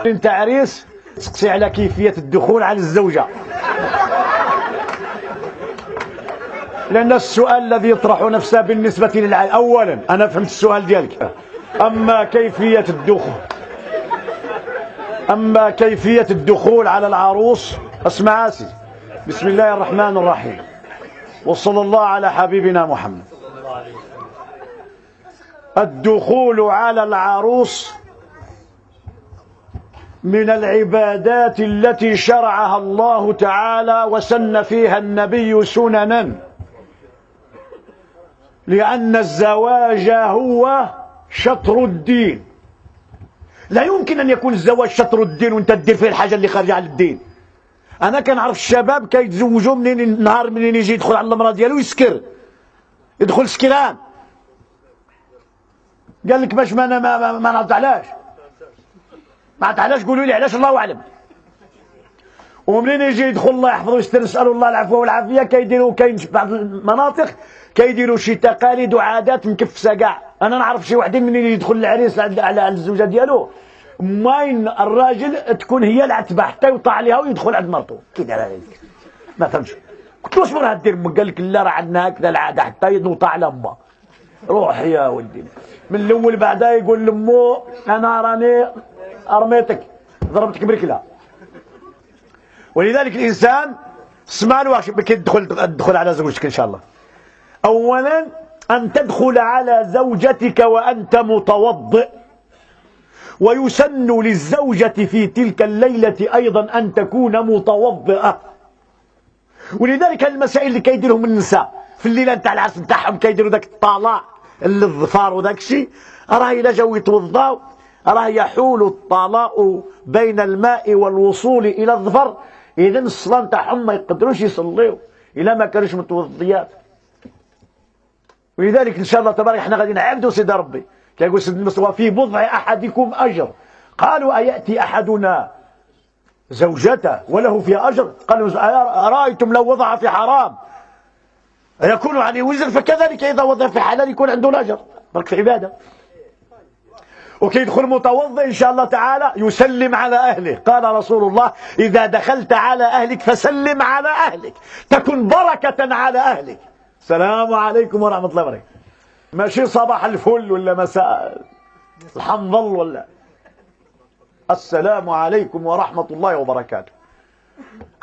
انت عريس تسقسي على كيفية الدخول على الزوجة، لأن السؤال الذي يطرح نفسه بالنسبة للعائلة، أولا أنا فهمت السؤال ديالك، أما كيفية الدخول على العروس، اسمع يا سيدي. بسم الله الرحمن الرحيم، وصلى الله على حبيبنا محمد. الدخول على العروس من العبادات التي شرعها الله تعالى وسن فيها النبي سننا، لأن الزواج هو شطر الدين. لا يمكن أن يكون الزواج شطر الدين وانت تدير فيه الحاجة اللي خارجة على الدين. أنا كنعرف الشباب كيتزوجوا منين النهار منين يجي يدخل على المرأة ديالو يسكر، يدخل سكران. قال لك باش ما نعرف علاش، ما عرفت علاش، قولوا لي علاش، الله أعلم. ومنين يجي يدخل الله يحفظه ويستر، نسألوا الله العفو والعافية، كيديروا كاين بعض المناطق كيديروا شي تقاليد وعادات مكفسة كاع. أنا نعرف شي وحدين منين يدخل العريس على الزوجة ديالو، ماين الراجل تكون هي العتبة حتى يوطى عليها ويدخل عند مرته. كي داير هذيك ما فهمش. قلت له اش راه دير؟ قال لك لا، راه عندنا هكذا العادة حتى يوطى على أمه. روح يا ولدي. من الأول بعدا يقول لأمو أنا راني أرميتك، ضربتك بركلة. ولذلك الإنسان اسمع له واش تدخل على زوجتك إن شاء الله. أولا أن تدخل على زوجتك وأنت متوضئ، ويسن للزوجة في تلك الليلة أيضا أن تكون متوضئة. ولذلك المسائل اللي كيديرهم النساء في الليلة نتاع العرس نتاعهم، كيديروا ذاك الطلاق الظفار وذاك الشيء، راه إلا جاو يتوضاو راه يحول الطلاق بين الماء والوصول إلى الظفر. إذن الصلاة نتاعهم ما يقدروش يصليو إلا ما كانوش متوضيات. ولذلك إن شاء الله تبارك احنا غادي نعبدوا سيدي ربي. كيقول سيدنا المصطفى في بضع أحدكم أجر. قالوا أيأتي أحدنا زوجته وله فيها أجر؟ قالوا أرأيتم لو وضع في حرام يكون عليه وزر، فكذلك إذا وضع في حلال يكون عنده الأجر. برك في عبادة. وكيدخل متوضئ إن شاء الله تعالى يسلم على أهله. قال رسول الله إذا دخلت على أهلك فسلم على أهلك تكن بركة على أهلك. السلام عليكم ورحمة الله وبركاته، ماشي صباح الفل ولا مساء الحمضل، ولا السلام عليكم ورحمة الله وبركاته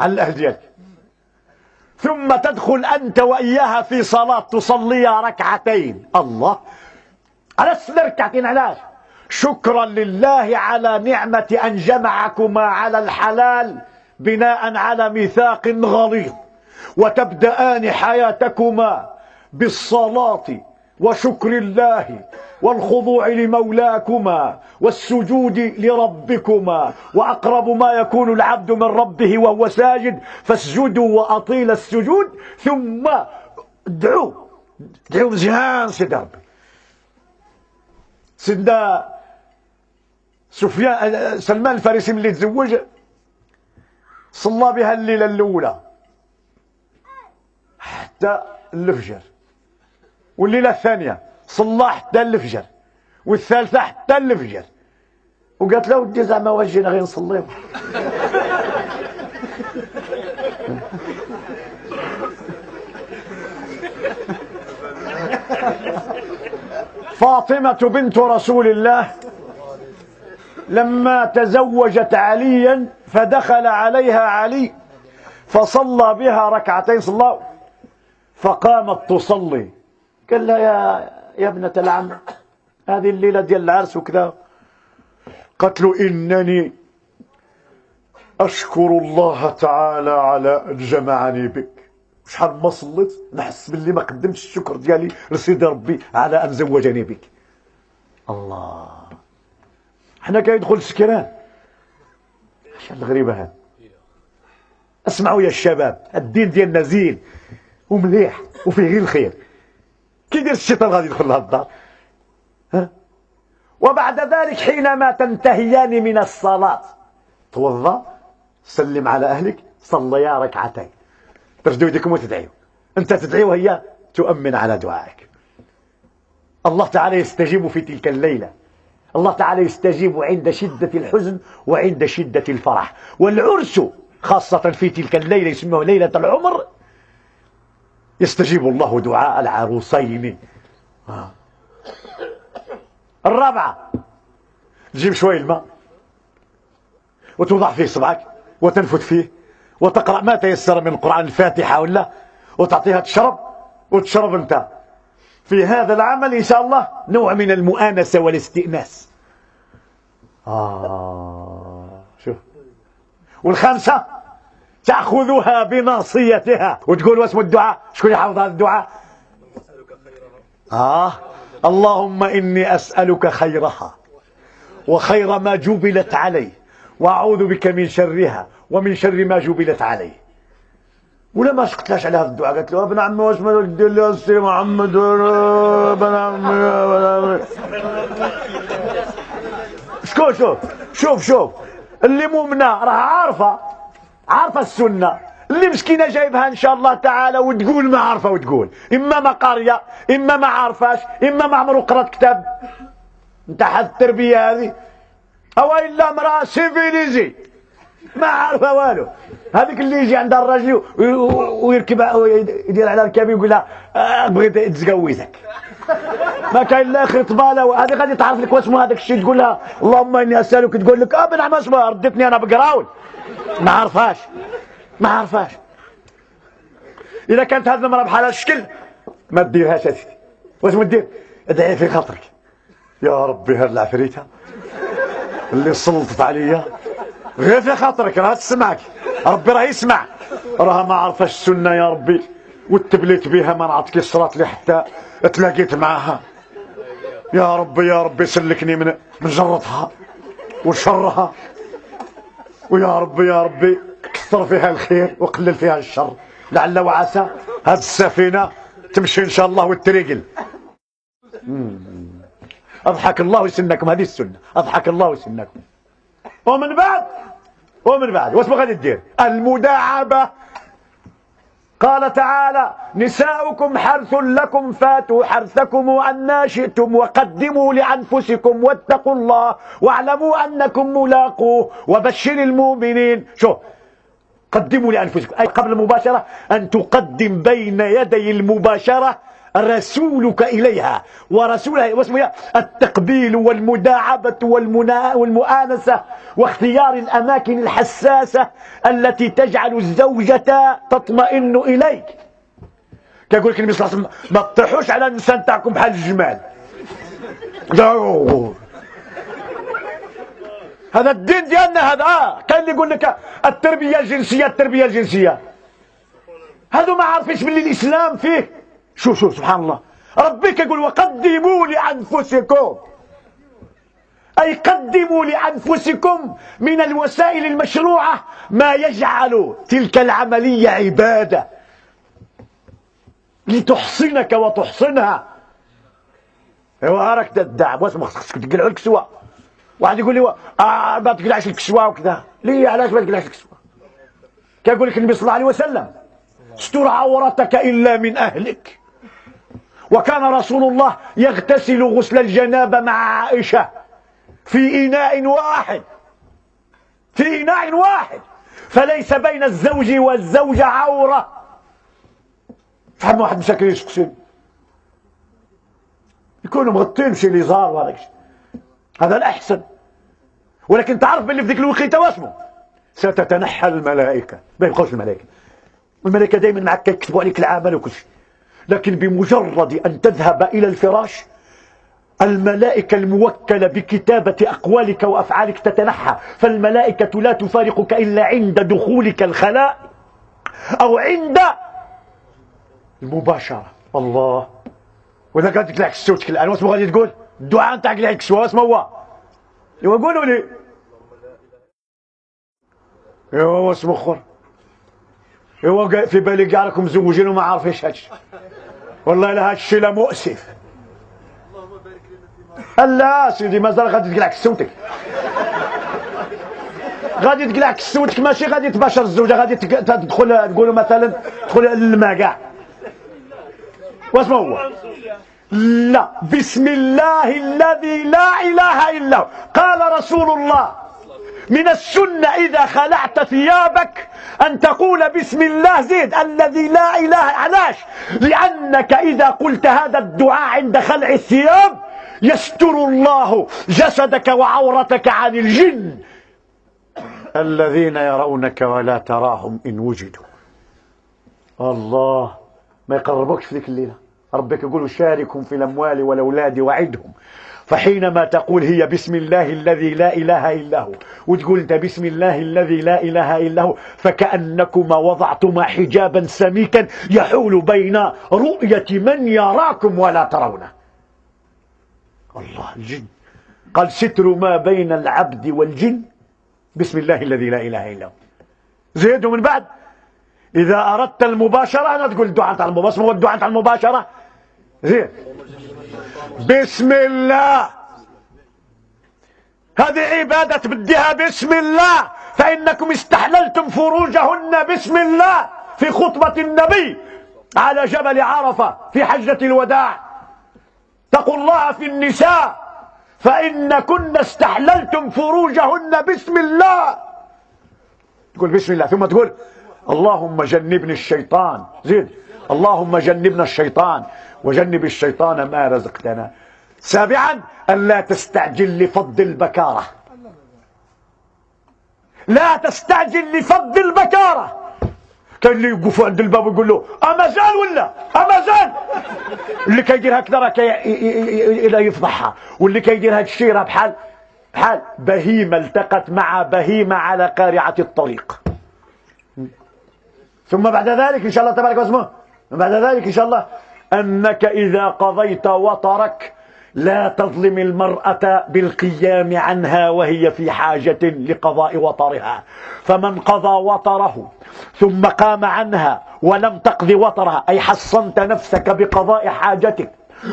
على الأهل ديالك. ثم تدخل أنت وإياها في صلاة تصليا ركعتين. الله، على ركعتين علاش؟ شكرا لله على نعمة أن جمعكما على الحلال بناء على ميثاق غليظ، وتبدأان حياتكما بالصلاة وشكر الله والخضوع لمولاكما والسجود لربكما، وأقرب ما يكون العبد من ربه وهو ساجد فاسجدوا وأطيل السجود، ثم ادعوا مزيان سيدي ربي. سيدنا سلمان الفارسي ملي تزوج صلى بها الليلة الأولى حتى الفجر، والليلة الثانية صلى حتى الفجر، والثالثة حتى الفجر. وقالت له ودي زعما واش جينا غير نصليو؟ فاطمة بنت رسول الله لما تزوجت عليا فدخل عليها علي فصلى بها ركعتين، صلى فقامت تصلي. قال لها يا ابنة العم هذه الليلة ديال العرس وكذا. قالت له إنني أشكر الله تعالى على أن جمعني بك. شحال ما صليت نحس باللي ما قدمتش الشكر ديالي لسيدي ربي على أن زوجني بك. الله، حنا كيدخل سكران. شحال غريبة هذا. اسمعوا يا الشباب، الدين ديالنا زين ومليح وفيه غير الخير. كي يدير الشيطان غادي يدخل لها الدار. وبعد ذلك حينما تنتهيان من الصلاة توضا، سلم على أهلك، صليا ركعتين، ترجدوا يديكم وتدعيوا. أنت تدعي وهي تؤمن على دعائك. الله تعالى يستجيب في تلك الليلة. الله تعالى يستجيب عند شدة الحزن وعند شدة الفرح. والعرس خاصة في تلك الليلة يسموها ليلة العمر يستجيب الله دعاء العروسين. الرابعة تجيب شوي الماء وتوضع فيه صبعك وتنفث فيه وتقرأ ما تيسر من القرآن، الفاتحة ولا، وتعطيها تشرب وتشرب انت. في هذا العمل إن شاء الله نوع من المؤانسة والاستئناس. شوف. والخامسة تأخذها بناصيتها وتقول واسم الدعاء. شكون يحفظ هذا الدعاء؟ اللهم إني أسألك خيرها وخير ما جبلت عليه وأعوذ بك من شرها ومن شر ما جبلت عليه. ولا ما سقطلاش على هذا الدعاء، قالت له ابن عمي واش مالك دير لي السي محمد ابن عمي. شكون شوف اللي مؤمنه راه عارفه السنه، اللي مسكينه جايبها ان شاء الله تعالى وتقول ما عارفه، وتقول اما ما قاريه اما ما عارفاش اما ما عمرو قرات كتاب. انت حد التربيه هذه او الا امراه سيفيليزي ما عارفه والو. هذيك اللي يجي عندها الراجل ويركب يدير على ركابي ويقول لها بغيت نتزوجك، ما كاين لا خطبه. هذه غادي تعرف لك واسمو هذاك الشيء، تقول لها اللهم اني اسالك، تقول لك بنعم اسمها ردتني انا بقراول. ما عارفاش. اذا كانت هذه المراه بحال هذا الشكل ما ديرهاش هذيك. واش ما دير؟ ادعي في خاطرك يا ربي هاد العفريته اللي سلطت عليا غير في خاطرك راه تسمعك، ربي راه يسمع، راها ما عرفاش السنه يا ربي وتبليت بها ما نعطيك الصراط لي حتى تلاقيت معها. يا ربي سلكني من جرتها وشرها، ويا ربي كثر فيها الخير وقلل فيها الشر، لعل وعسى هذه السفينه تمشي ان شاء الله وتريقل. اضحك الله يسنكم، هذه السنه اضحك الله يسنكم. ومن بعد واش غادي دير؟ المداعبه. قال تعالى نساؤكم حرث لكم فاتوا حرثكم أن شئتم وقدموا لأنفسكم واتقوا الله واعلموا أنكم ملاقوه وبشر المؤمنين. شوف، قدموا لأنفسكم أي قبل المباشرة أن تقدم بين يدي المباشرة رسولك إليها ورسولها، واسمها التقبيل والمداعبة والمؤانسة واختيار الأماكن الحساسة التي تجعل الزوجة تطمئن إليك. كيقول لك النبي صلى الله عليه وسلم ما تطيحوش على النساء نتاعكم بحال الجمال. هذا الدين ديالنا هذا. كاين اللي يقول لك التربية الجنسية هذو ما عارفينش باللي الإسلام فيه. شوف سبحان الله، ربي كيقول وقدموا لأنفسكم، أي قدموا لأنفسكم من الوسائل المشروعة ما يجعل تلك العملية عبادة لتحصنك وتحصنها. ايوا راك تدعم واش خصك تقلعوا الكسوة. واحد يقول لي ما تقلعش الكسوة وكذا، ليه علاش ما تقلعش الكسوة؟ كيقول لك النبي صلى الله عليه وسلم استر عورتك إلا من أهلك. وكان رسول الله يغتسل غسل الجنابة مع عائشة في إناء واحد فليس بين الزوج والزوجة عورة. فهم واحد مساكن يسقسم يكونوا مغطين شي ليزار وهذاك هذا الأحسن. ولكن تعرف باللي في ذيك الوقيته واسمه ستتنحى الملائكة، ما يبقاوش الملائكة دائما معك كيكتبوا عليك العمل وكل شيء، لكن بمجرد أن تذهب إلى الفراش الملائكة الموكلة بكتابة أقوالك وأفعالك تتنحى. فالملائكة لا تفارقك إلا عند دخولك الخلاء أو عند المباشرة. الله. وإذا قاعد تقلع كسوتك الآن واسمه غادي تقول الدعاء نتاع قلع الكسوة واسمه هو؟ ايوا قولوا لي. ايوا واسمه اخر؟ ايوا في بالي كاع راكم مزوجين وما عارفينش هادشي. والله لا هادشي لا مؤسف. لا سيدي مازال غادي تقلع كسوتك. غادي تقلع كسوتك ماشي غادي تباشر الزوجه، غادي تدخل تقولوا مثلا تدخل للماء كاع. واسمه هو؟ لا، بسم الله الذي لا إله إلا هو. قال رسول الله: من السنة إذا خلعت ثيابك أن تقول بسم الله زيد الذي لا إله. علاش؟ لأنك إذا قلت هذا الدعاء عند خلع الثياب يستر الله جسدك وعورتك عن الجن الذين يرونك ولا تراهم إن وجدوا. الله ما يقربوكش في ذيك الليلة. ربك يقول: شاركهم في الأموال والأولاد وعدهم. فحينما تقول هي بسم الله الذي لا إله إلا هو، وتقول أنت بسم الله الذي لا إله إلا هو، فكأنكما وضعتما حجابا سميكا يحول بين رؤية من يراكم ولا ترونه. الله، الجن قال: ستر ما بين العبد والجن بسم الله الذي لا إله إلا هو. زيدوا من بعد: إذا أردت المباشرة أنا تقول الدعاء على المباشرة. هو الدعاء على المباشرة زين بسم الله. هذه عبادة بديها بسم الله، فإنكم استحللتم فروجهن بسم الله في خطبة النبي على جبل عرفة في حجة الوداع. اتقوا الله في النساء فإن كن استحللتم فروجهن بسم الله. تقول بسم الله ثم تقول: اللهم جنبني الشيطان. زيد: اللهم جنبنا الشيطان وجنب الشيطان ما رزقتنا. سابعا: ألا تستعجل لفض البكارة. لا تستعجل لفض البكارة. كان اللي يوقفوا عند الباب ويقول له: أما زال ولا أما زال. اللي كيدير هكذا راه إلى يفضحها، واللي كيدير هاد الشيء راه بحال بهيمة التقت مع بهيمة على قارعة الطريق. ثم بعد ذلك إن شاء الله تبارك واسمه، بعد ذلك إن شاء الله أنك إذا قضيت وطرك لا تظلم المرأة بالقيام عنها وهي في حاجة لقضاء وطرها. فمن قضى وطره ثم قام عنها ولم تقض وطرها، أي حصنت نفسك بقضاء حاجتك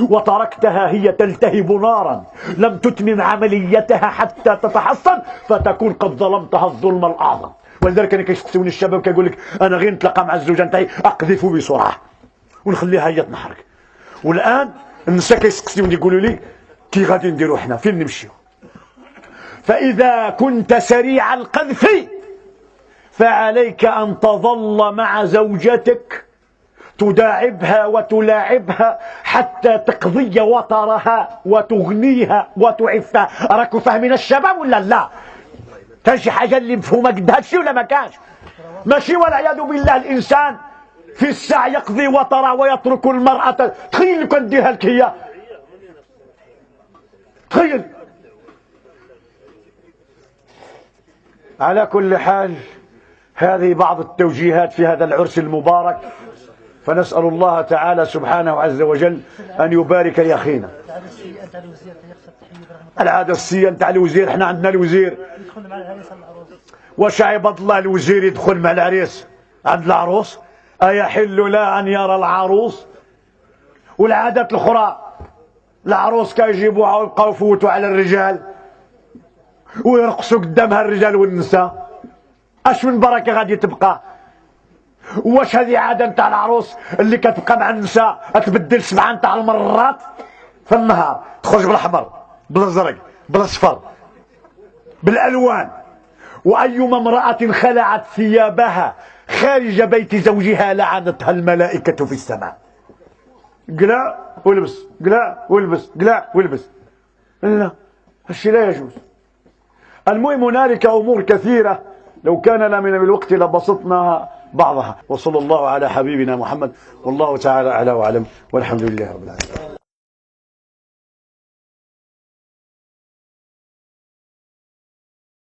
وتركتها هي تلتهب نارا لم تتمم عمليتها حتى تتحصن، فتكون قد ظلمتها الظلم الأعظم. ولذلك انا كيسقسوني الشباب كيقول لك: انا غير نتلاقى مع الزوجه نتاعي اقذفه بسرعه ونخليها هي تنحرك. والان النساء كيسقسوني يقولوا لي: كي غادي نديروا حنا فين نمشيو؟ فاذا كنت سريع القذف فعليك ان تظل مع زوجتك تداعبها وتلاعبها حتى تقضي وطرها وتغنيها وتعفها. راكم فاهمين الشباب ولا لا؟ كان شي حاجه اللي مفهومه قد هادشي ولا ما كانش؟ ماشي والعياذ بالله الانسان في الساعه يقضي وطره ويترك المراه. تخيل لو كان ديرها لك هي، تخيل. على كل حال هذه بعض التوجيهات في هذا العرس المبارك، فنسأل الله تعالى سبحانه عز وجل أن يبارك لأخينا. العادة السيئة نتاع الوزير، احنا عندنا الوزير يدخل مع العريس. واش عباد الله الوزير يدخل مع العريس عند العروس؟ أيحل لا أن يرى العروس؟ والعادات الأخرى العروس كيجيبوها ويبقاو يفوتوا على الرجال ويرقصوا قدامها الرجال والنساء. اش من بركة غادي تبقى؟ واش هذه عادة نتاع العروس اللي كتبقى مع النساء تبدل 7 نتاع المرات في النهار، تخرج بالاحمر بالازرق بالاصفر بالالوان. وايما امرأة خلعت ثيابها خارج بيت زوجها لعنتها الملائكة في السماء. قلع والبس، قلع والبس، قلع والبس. لا، هالشيء لا يجوز. المهم هنالك امور كثيرة لو كان لنا من الوقت لبسطنا بعضها. وصلى الله على حبيبنا محمد، والله تعالى اعلى واعلم، والحمد لله رب العالمين.